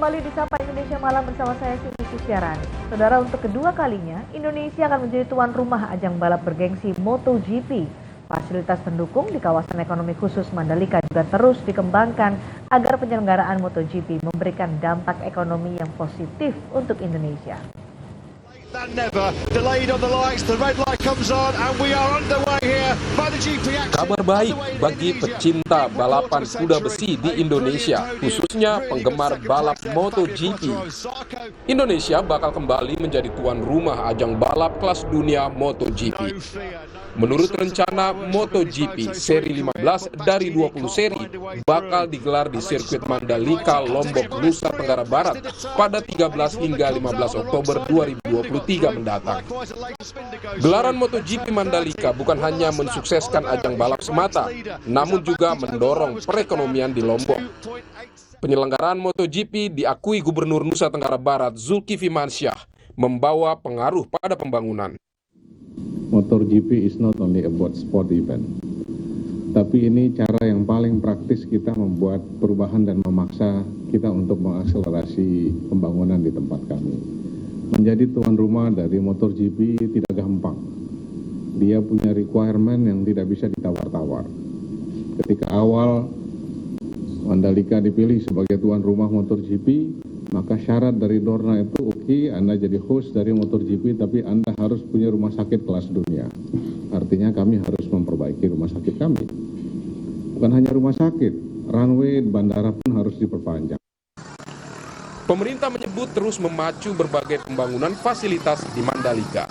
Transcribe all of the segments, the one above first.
kembali di Sapa Indonesia Malam bersama saya Siti Susiarani. Saudara, untuk kedua kalinya Indonesia akan menjadi tuan rumah ajang balap bergengsi MotoGP. Fasilitas pendukung di kawasan ekonomi khusus Mandalika juga terus dikembangkan agar penyelenggaraan MotoGP memberikan dampak ekonomi yang positif untuk Indonesia. Kabar baik bagi pecinta balapan kuda besi di Indonesia, khususnya penggemar balap MotoGP. Indonesia bakal kembali menjadi tuan rumah ajang balap kelas dunia MotoGP. Menurut rencana, MotoGP seri 15 dari 20 seri bakal digelar di sirkuit Mandalika, Lombok, Nusa Tenggara Barat pada 13 hingga 15 Oktober 2023 mendatang. Gelaran MotoGP Mandalika bukan hanya mensukseskan ajang balap semata, namun juga mendorong perekonomian di Lombok. Penyelenggaraan MotoGP diakui Gubernur Nusa Tenggara Barat Zulkifli Mansyah membawa pengaruh pada pembangunan. MotoGP is not only about sport event, tapi ini cara yang paling praktis kita membuat perubahan dan memaksa kita untuk mengakselerasi pembangunan di tempat kami. Menjadi tuan rumah dari MotoGP tidak gampang. Dia punya requirement yang tidak bisa ditawar-tawar. Ketika awal Mandalika dipilih sebagai tuan rumah MotoGP, maka syarat dari Dorna itu oke, Anda jadi host dari MotoGP, tapi Anda harus punya rumah sakit kelas dunia. Artinya kami harus memperbaiki rumah sakit kami. Bukan hanya rumah sakit, runway, bandara pun harus diperpanjang. Pemerintah menyebut terus memacu berbagai pembangunan fasilitas di Mandalika.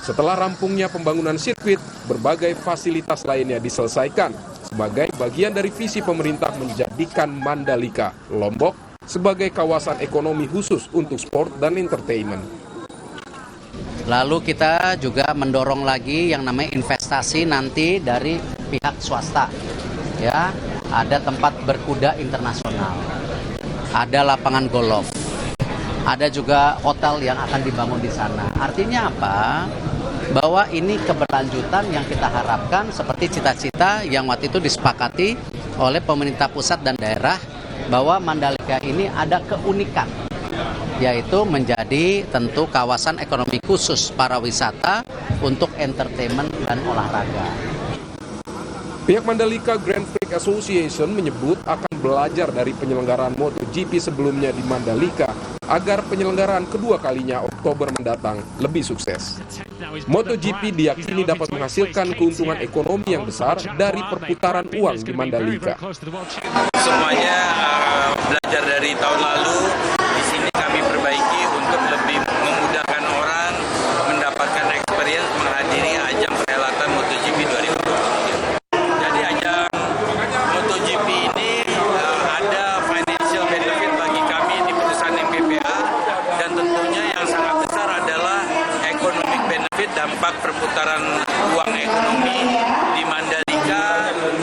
Setelah rampungnya pembangunan sirkuit, berbagai fasilitas lainnya diselesaikan sebagai bagian dari visi pemerintah menjadikan Mandalika, Lombok, sebagai kawasan ekonomi khusus untuk sport dan entertainment. Lalu kita juga mendorong lagi yang namanya investasi nanti dari pihak swasta. Ya, ada tempat berkuda internasional, ada lapangan golf, ada juga hotel yang akan dibangun di sana. Artinya apa? Bahwa ini keberlanjutan yang kita harapkan seperti cita-cita yang waktu itu disepakati oleh pemerintah pusat dan daerah, bahwa Mandalika ini ada keunikan, yaitu menjadi tentu kawasan ekonomi khusus para wisata untuk entertainment dan olahraga. Pihak Mandalika Grand Prix Association menyebut akan belajar dari penyelenggaraan MotoGP sebelumnya di Mandalika agar penyelenggaraan kedua kalinya Oktober mendatang lebih sukses. MotoGP diyakini dapat menghasilkan keuntungan ekonomi yang besar dari perputaran uang di Mandalika. Semuanya belajar dari tahun lalu, di sini kami perbaiki untuk lebih memudahkan orang mendapatkan experience menghadiri ajang perhelatan MotoGP 2023. Jadi ajang MotoGP ini ada financial benefit bagi kami di perusahaan MPPA, dan tentunya yang sangat besar adalah economic benefit, dampak perputaran uang ekonomi di Mandalika,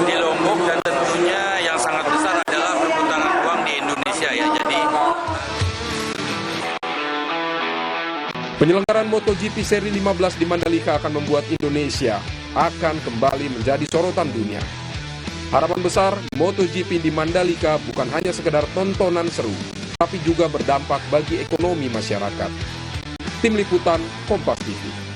di Lombok, dan tentunya yang sangat besar adalah perputaran uang di Indonesia ya. Jadi penyelenggaraan MotoGP seri 15 di Mandalika akan membuat Indonesia akan kembali menjadi sorotan dunia. Harapan besar MotoGP di Mandalika bukan hanya sekedar tontonan seru, tapi juga berdampak bagi ekonomi masyarakat. Tim Liputan Kompas TV.